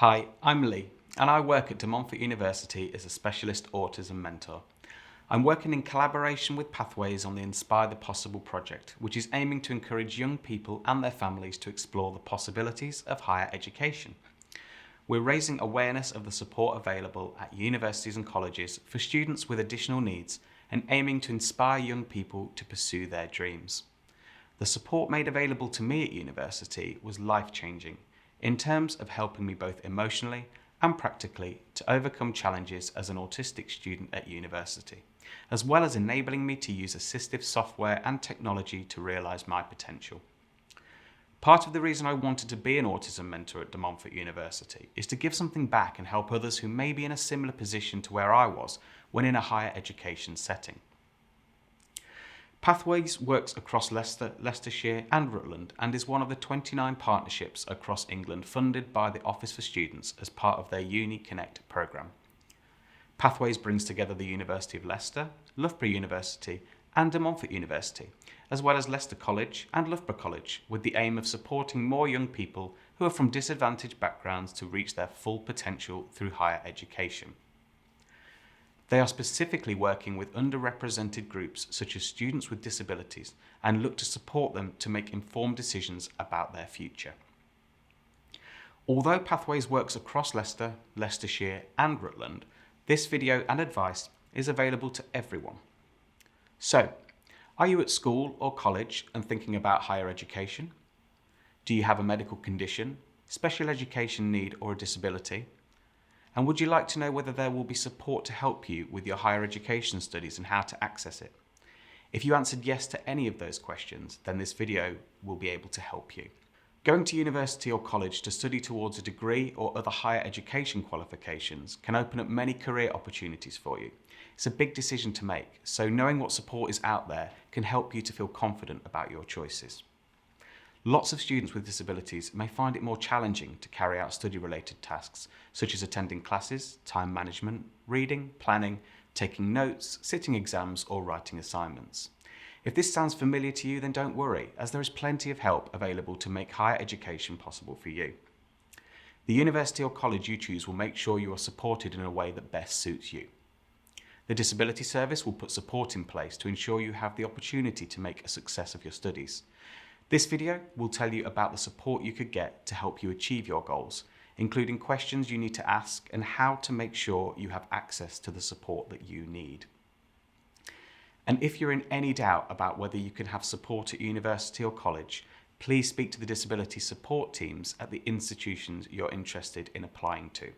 Hi, I'm Lee, and I work at De Montfort University as a specialist autism mentor. I'm working in collaboration with Pathways on the Inspire the Possible project, which is aiming to encourage young people and their families to explore the possibilities of higher education. We're raising awareness of the support available at universities and colleges for students with additional needs and aiming to inspire young people to pursue their dreams. The support made available to me at university was life-changing in terms of helping me both emotionally and practically to overcome challenges as an autistic student at university, as well as enabling me to use assistive software and technology to realise my potential. Part of the reason I wanted to be an autism mentor at De Montfort University is to give something back and help others who may be in a similar position to where I was when in a higher education setting. Pathways works across Leicester, Leicestershire and Rutland and is one of the 29 partnerships across England funded by the Office for Students as part of their Uni Connect programme. Pathways brings together the University of Leicester, Loughborough University and De Montfort University, as well as Leicester College and Loughborough College, with the aim of supporting more young people who are from disadvantaged backgrounds to reach their full potential through higher education. They are specifically working with underrepresented groups such as students with disabilities and look to support them to make informed decisions about their future. Although Pathways works across Leicester, Leicestershire and Rutland, this video and advice is available to everyone. So, are you at school or college and thinking about higher education? Do you have a medical condition, special education need or a disability? And would you like to know whether there will be support to help you with your higher education studies and how to access it? If you answered yes to any of those questions, then this video will be able to help you. Going to university or college to study towards a degree or other higher education qualifications can open up many career opportunities for you. It's a big decision to make, so knowing what support is out there can help you to feel confident about your choices. Lots of students with disabilities may find it more challenging to carry out study-related tasks, such as attending classes, time management, reading, planning, taking notes, sitting exams, or writing assignments. If this sounds familiar to you, then don't worry, as there is plenty of help available to make higher education possible for you. The university or college you choose will make sure you are supported in a way that best suits you. The Disability Service will put support in place to ensure you have the opportunity to make a success of your studies. This video will tell you about the support you could get to help you achieve your goals, including questions you need to ask and how to make sure you have access to the support that you need. And if you're in any doubt about whether you can have support at university or college, please speak to the disability support teams at the institutions you're interested in applying to.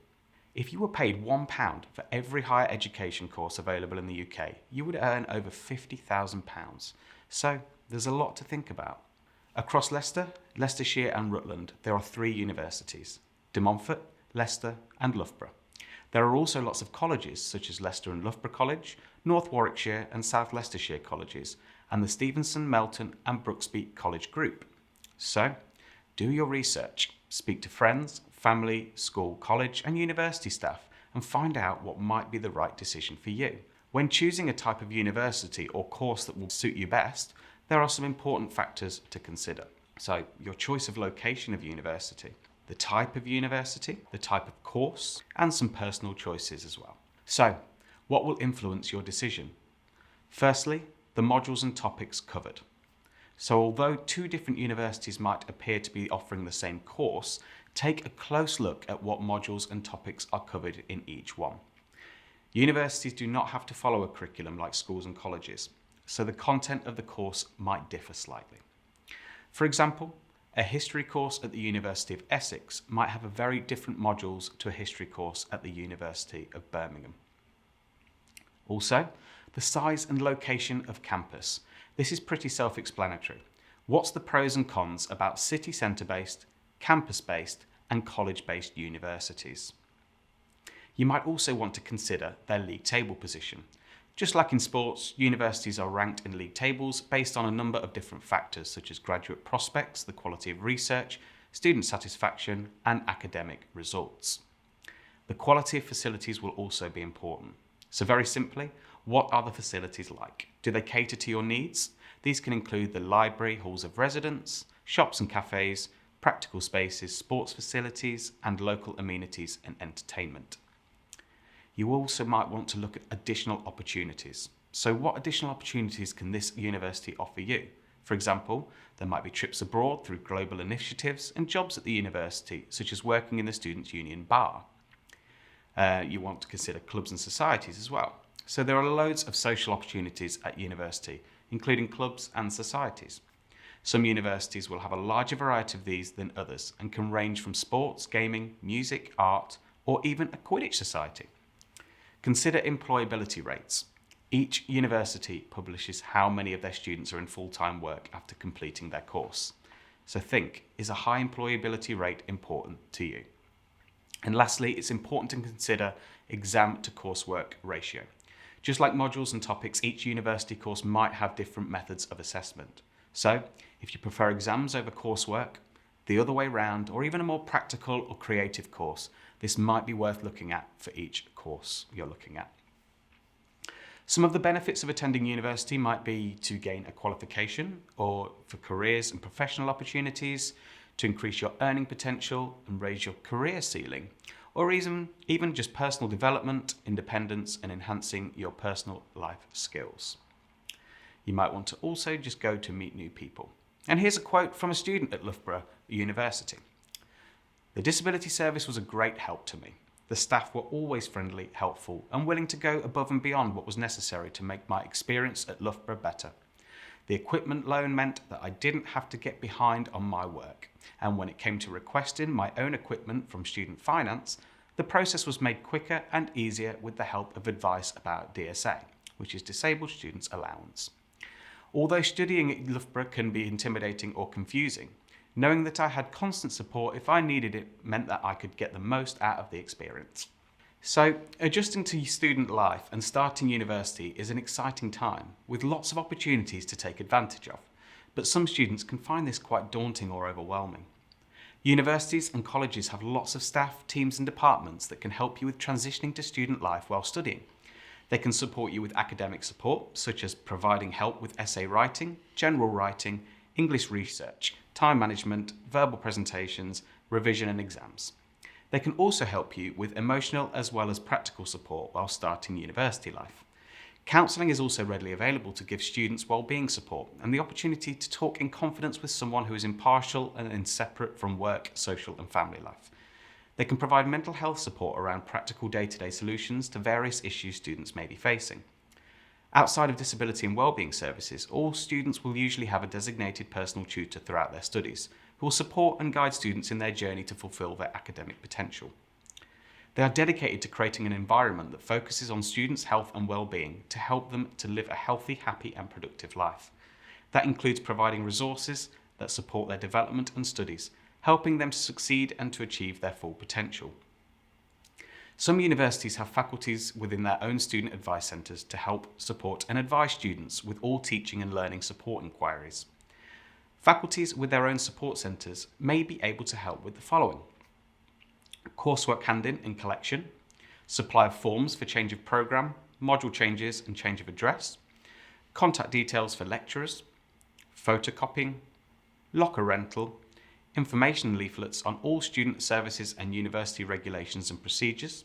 If you were paid £1 for every higher education course available in the UK, you would earn over £50,000. So there's a lot to think about. Across Leicester, Leicestershire and Rutland, there are 3 universities: De Montfort, Leicester and Loughborough. There are also lots of colleges such as Leicester and Loughborough College, North Warwickshire and South Leicestershire colleges, and the Stevenson, Melton and Brooksby College Group. So, do your research, speak to friends, family, school, college and university staff and find out what might be the right decision for you. When choosing a type of university or course that will suit you best, there are some important factors to consider. So, your choice of location of university, the type of university, the type of course, and some personal choices as well. So, what will influence your decision? Firstly, the modules and topics covered. So, although 2 different universities might appear to be offering the same course, take a close look at what modules and topics are covered in each one. Universities do not have to follow a curriculum like schools and colleges, so the content of the course might differ slightly. For example, a history course at the University of Essex might have a very different modules to a history course at the University of Birmingham. Also, the size and location of campus. This is pretty self-explanatory. What's the pros and cons about city centre-based, campus-based and college-based universities? You might also want to consider their league table position. Just like in sports, universities are ranked in league tables based on a number of different factors such as graduate prospects, the quality of research, student satisfaction, and academic results. The quality of facilities will also be important. So very simply, what are the facilities like? Do they cater to your needs? These can include the library, halls of residence, shops and cafes, practical spaces, sports facilities, and local amenities and entertainment. You also might want to look at additional opportunities. So what additional opportunities can this university offer you? For example, there might be trips abroad through global initiatives and jobs at the university, such as working in the Students' Union bar. You want to consider clubs and societies as well. So there are loads of social opportunities at university, including clubs and societies. Some universities will have a larger variety of these than others and can range from sports, gaming, music, art, or even a Quidditch society. Consider employability rates. Each university publishes how many of their students are in full-time work after completing their course. So think, is a high employability rate important to you? And lastly, it's important to consider exam to coursework ratio. Just like modules and topics, each university course might have different methods of assessment. So if you prefer exams over coursework, the other way round, or even a more practical or creative course, this might be worth looking at for each course you're looking at. Some of the benefits of attending university might be to gain a qualification, or for careers and professional opportunities, to increase your earning potential and raise your career ceiling, or even just personal development, independence, and enhancing your personal life skills. You might want to also just go to meet new people. And here's a quote from a student at Loughborough University. "The disability service was a great help to me. The staff were always friendly, helpful, and willing to go above and beyond what was necessary to make my experience at Loughborough better. The equipment loan meant that I didn't have to get behind on my work, and when it came to requesting my own equipment from student finance, the process was made quicker and easier with the help of advice about DSA, which is Disabled Students Allowance. Although studying at Loughborough can be intimidating or confusing, knowing that I had constant support if I needed it meant that I could get the most out of the experience." So, adjusting to student life and starting university is an exciting time, with lots of opportunities to take advantage of, but some students can find this quite daunting or overwhelming. Universities and colleges have lots of staff, teams and departments that can help you with transitioning to student life while studying. They can support you with academic support, such as providing help with essay writing, general writing, English research, time management, verbal presentations, revision and exams. They can also help you with emotional as well as practical support while starting university life. Counselling is also readily available to give students wellbeing support and the opportunity to talk in confidence with someone who is impartial and separate from work, social and family life. They can provide mental health support around practical day-to-day solutions to various issues students may be facing. Outside of disability and wellbeing services, all students will usually have a designated personal tutor throughout their studies, who will support and guide students in their journey to fulfil their academic potential. They are dedicated to creating an environment that focuses on students' health and well-being to help them to live a healthy, happy and productive life. That includes providing resources that support their development and studies, helping them to succeed and to achieve their full potential. Some universities have faculties within their own student advice centres to help support and advise students with all teaching and learning support inquiries. Faculties with their own support centres may be able to help with the following: coursework handing and collection, supply of forms for change of programme, module changes and change of address, contact details for lecturers, photocopying, locker rental, information leaflets on all student services and university regulations and procedures,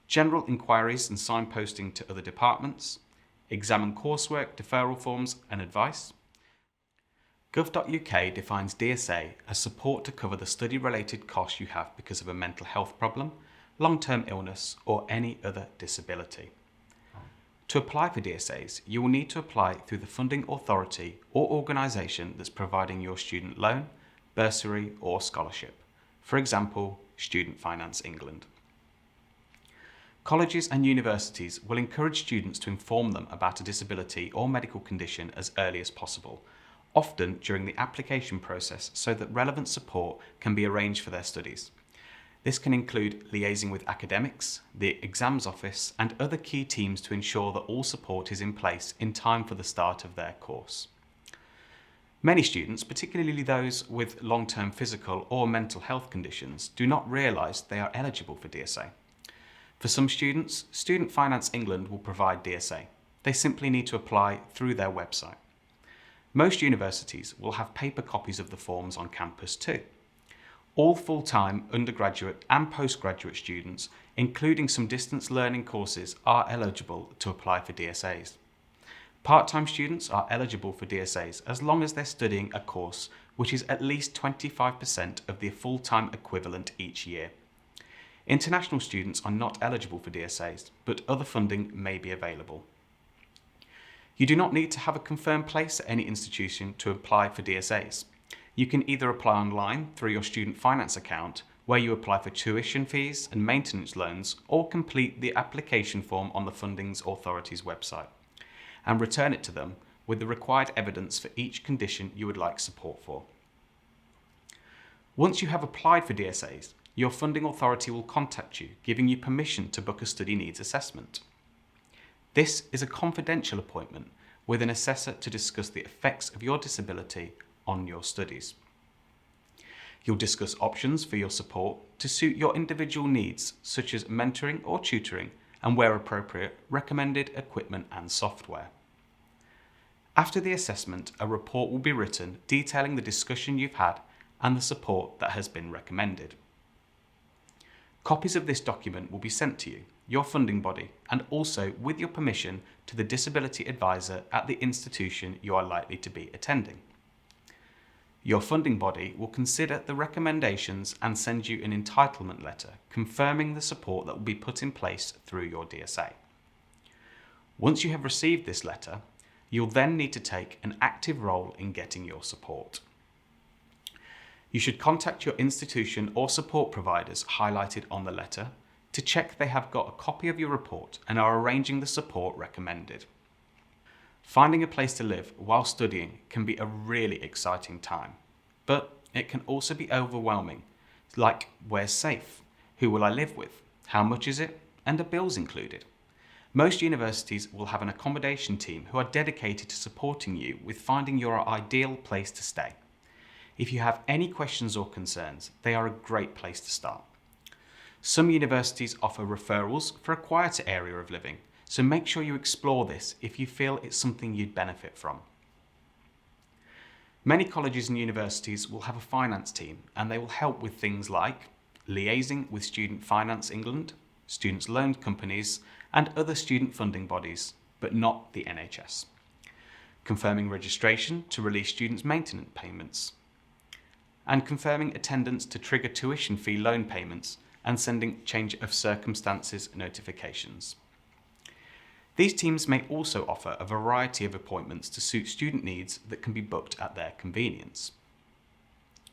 general inquiries and signposting to other departments, exam and coursework deferral forms and advice. Gov.uk defines DSA as support to cover the study-related costs you have because of a mental health problem, long-term illness or any other disability. To apply for DSAs, you will need to apply through the funding authority or organisation that's providing your student loan, bursary or scholarship. For example, Student Finance England. Colleges and universities will encourage students to inform them about a disability or medical condition as early as possible, often during the application process so that relevant support can be arranged for their studies. This can include liaising with academics, the exams office and other key teams to ensure that all support is in place in time for the start of their course. Many students, particularly those with long-term physical or mental health conditions, do not realise they are eligible for DSA. For some students, Student Finance England will provide DSA. They simply need to apply through their website. Most universities will have paper copies of the forms on campus too. All full-time undergraduate and postgraduate students, including some distance learning courses, are eligible to apply for DSAs. Part-time students are eligible for DSAs as long as they're studying a course which is at least 25% of the full-time equivalent each year. International students are not eligible for DSAs, but other funding may be available. You do not need to have a confirmed place at any institution to apply for DSAs. You can either apply online through your student finance account, where you apply for tuition fees and maintenance loans, or complete the application form on the Funding Authority's website, and return it to them with the required evidence for each condition you would like support for. Once you have applied for DSAs, your funding authority will contact you, giving you permission to book a study needs assessment. This is a confidential appointment with an assessor to discuss the effects of your disability on your studies. You'll discuss options for your support to suit your individual needs, such as mentoring or tutoring, and where appropriate, recommended equipment and software. After the assessment, a report will be written detailing the discussion you've had and the support that has been recommended. Copies of this document will be sent to you, your funding body, and also, with your permission, to the disability advisor at the institution you are likely to be attending. Your funding body will consider the recommendations and send you an entitlement letter confirming the support that will be put in place through your DSA. Once you have received this letter, you'll then need to take an active role in getting your support. You should contact your institution or support providers highlighted on the letter to check they have got a copy of your report and are arranging the support recommended. Finding a place to live while studying can be a really exciting time, but it can also be overwhelming, like where's safe? Who will I live with? How much is it? And are bills included? Most universities will have an accommodation team who are dedicated to supporting you with finding your ideal place to stay. If you have any questions or concerns, they are a great place to start. Some universities offer referrals for a quieter area of living, so make sure you explore this if you feel it's something you'd benefit from. Many colleges and universities will have a finance team, and they will help with things like liaising with Student Finance England, students' loan companies, and other student funding bodies, but not the NHS. Confirming registration to release students' maintenance payments, and confirming attendance to trigger tuition fee loan payments and sending change of circumstances notifications. These teams may also offer a variety of appointments to suit student needs that can be booked at their convenience.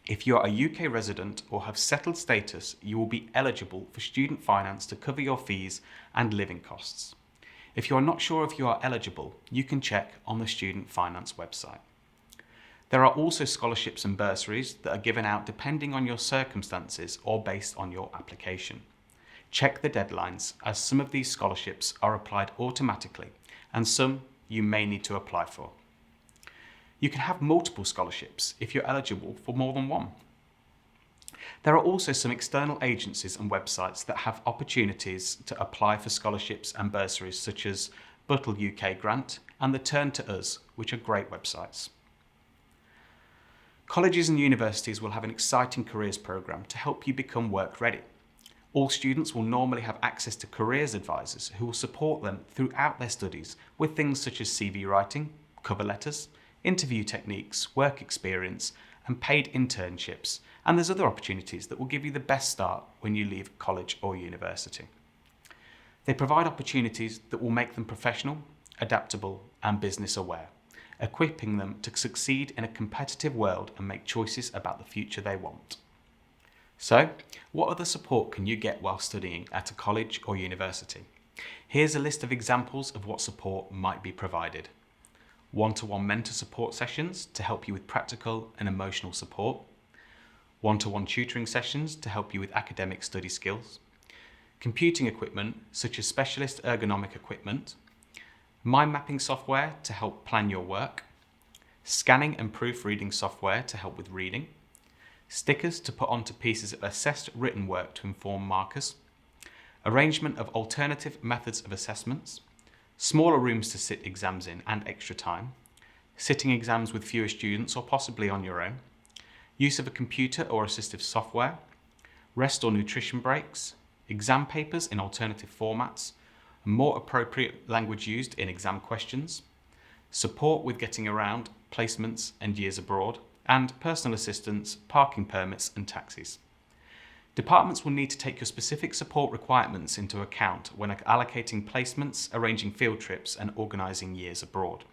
If you are a UK resident or have settled status, you will be eligible for student finance to cover your fees and living costs. If you are not sure if you are eligible, you can check on the Student Finance website. There are also scholarships and bursaries that are given out depending on your circumstances or based on your application. Check the deadlines, as some of these scholarships are applied automatically and some you may need to apply for. You can have multiple scholarships if you're eligible for more than one. There are also some external agencies and websites that have opportunities to apply for scholarships and bursaries, such as Buttle UK Grant and the Turn to Us, which are great websites. Colleges and universities will have an exciting careers programme to help you become work ready. All students will normally have access to careers advisors who will support them throughout their studies with things such as CV writing, cover letters, interview techniques, work experience, and paid internships. And there's other opportunities that will give you the best start when you leave college or university. They provide opportunities that will make them professional, adaptable, and business aware, equipping them to succeed in a competitive world and make choices about the future they want. So, what other support can you get while studying at a college or university? Here's a list of examples of what support might be provided. One-to-one mentor support sessions to help you with practical and emotional support. One-to-one tutoring sessions to help you with academic study skills. Computing equipment such as specialist ergonomic equipment. Mind mapping software to help plan your work. Scanning and proofreading software to help with reading. Stickers to put onto pieces of assessed written work to inform markers. Arrangement of alternative methods of assessments. Smaller rooms to sit exams in and extra time. Sitting exams with fewer students or possibly on your own. use of a computer or assistive software, rest or nutrition breaks, exam papers in alternative formats, more appropriate language used in exam questions, support with getting around, placements and years abroad, and personal assistance, parking permits and taxis. Departments will need to take your specific support requirements into account when allocating placements, arranging field trips and organising years abroad.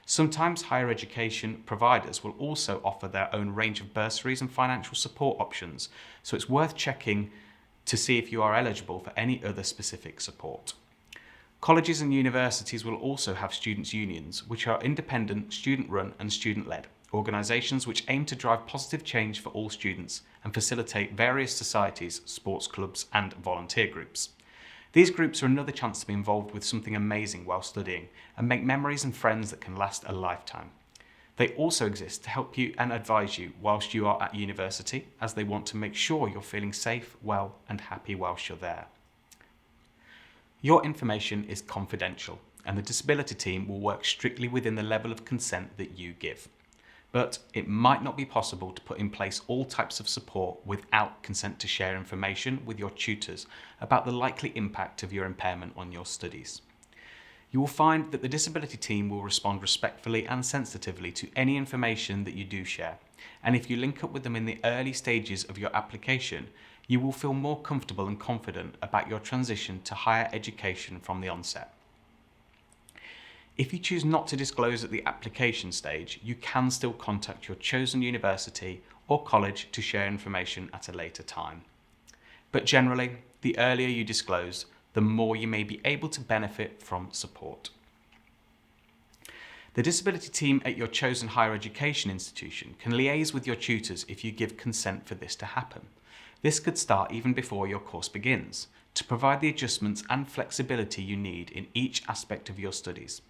Sometimes higher education providers will also offer their own range of bursaries and financial support options, so it's worth checking to see if you are eligible for any other specific support. Colleges and universities will also have students' unions, which are independent, student-run and student-led organisations which aim to drive positive change for all students and facilitate various societies, sports clubs and volunteer groups. These groups are another chance to be involved with something amazing while studying and make memories and friends that can last a lifetime. They also exist to help you and advise you whilst you are at university, as they want to make sure you're feeling safe, well and happy whilst you're there. Your information is confidential and the disability team will work strictly within the level of consent that you give. But it might not be possible to put in place all types of support without consent to share information with your tutors about the likely impact of your impairment on your studies. You will find that the disability team will respond respectfully and sensitively to any information that you do share, and if you link up with them in the early stages of your application, you will feel more comfortable and confident about your transition to higher education from the onset. If you choose not to disclose at the application stage, you can still contact your chosen university or college to share information at a later time. But generally, the earlier you disclose, the more you may be able to benefit from support. The disability team at your chosen higher education institution can liaise with your tutors if you give consent for this to happen. This could start even before your course begins, to provide the adjustments and flexibility you need in each aspect of your studies.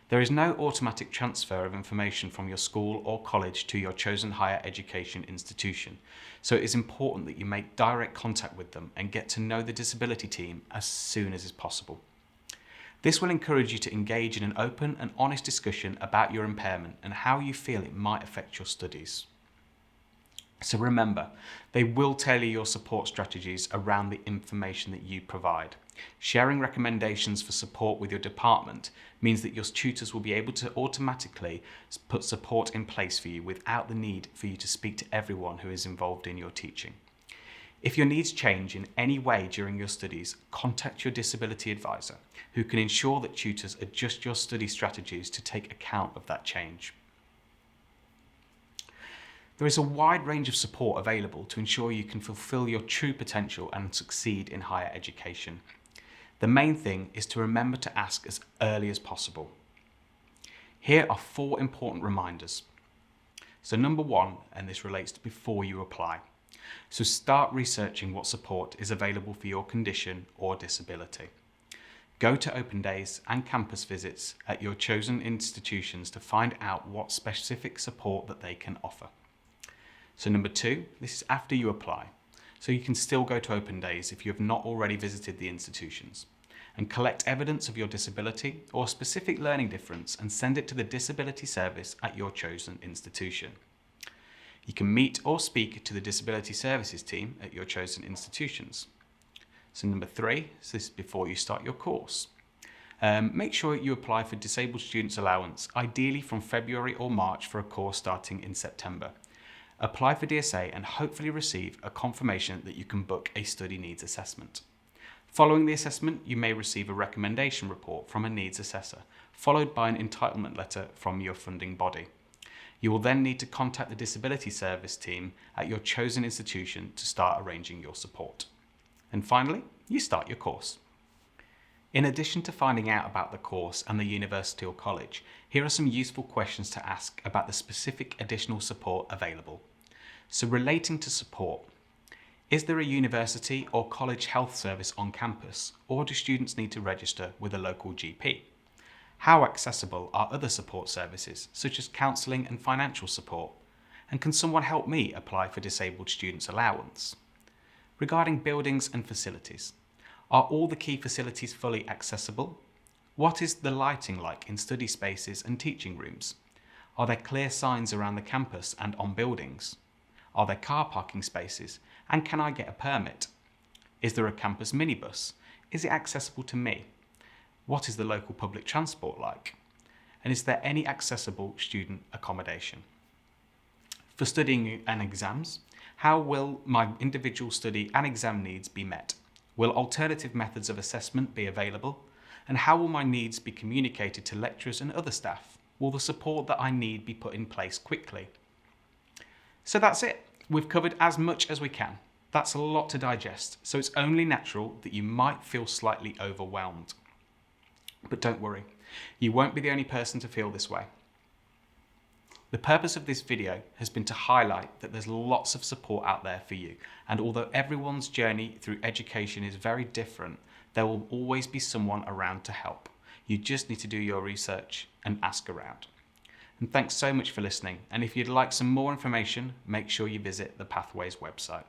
There is no automatic transfer of information from your school or college to your chosen higher education institution, so it is important that you make direct contact with them and get to know the disability team as soon as is possible. This will encourage you to engage in an open and honest discussion about your impairment and how you feel it might affect your studies. So remember, they will tailor your support strategies around the information that you provide. Sharing recommendations for support with your department means that your tutors will be able to automatically put support in place for you without the need for you to speak to everyone who is involved in your teaching. If your needs change in any way during your studies, contact your disability advisor, who can ensure that tutors adjust your study strategies to take account of that change. There is a wide range of support available to ensure you can fulfill your true potential and succeed in higher education. The main thing is to remember to ask as early as possible. Here are 4 important reminders. So number 1, and this relates to before you apply. So start researching what support is available for your condition or disability. Go to open days and campus visits at your chosen institutions to find out what specific support that they can offer. So number 2, this is after you apply. So you can still go to open days if you have not already visited the institutions, and collect evidence of your disability or specific learning difference and send it to the disability service at your chosen institution. You can meet or speak to the disability services team at your chosen institutions. So number 3, so this is before you start your course. Make sure you apply for Disabled Students Allowance, ideally from February or March for a course starting in September. Apply for DSA and hopefully receive a confirmation that you can book a study needs assessment. Following the assessment, you may receive a recommendation report from a needs assessor, followed by an entitlement letter from your funding body. You will then need to contact the disability service team at your chosen institution to start arranging your support. And finally, you start your course. In addition to finding out about the course and the university or college, here are some useful questions to ask about the specific additional support available. So relating to support, is there a university or college health service on campus, or do students need to register with a local GP? How accessible are other support services, such as counselling and financial support? And can someone help me apply for Disabled Students Allowance? Regarding buildings and facilities, are all the key facilities fully accessible? What is the lighting like in study spaces and teaching rooms? Are there clear signs around the campus and on buildings? Are there car parking spaces? And can I get a permit? Is there a campus minibus? Is it accessible to me? What is the local public transport like? And is there any accessible student accommodation? For studying and exams, how will my individual study and exam needs be met? Will alternative methods of assessment be available? And how will my needs be communicated to lecturers and other staff? Will the support that I need be put in place quickly? So that's it. We've covered as much as we can. That's a lot to digest, so it's only natural that you might feel slightly overwhelmed. But don't worry, you won't be the only person to feel this way. The purpose of this video has been to highlight that there's lots of support out there for you, and although everyone's journey through education is very different, there will always be someone around to help. You just need to do your research and ask around. And thanks so much for listening, and if you'd like some more information, make sure you visit the Pathways website.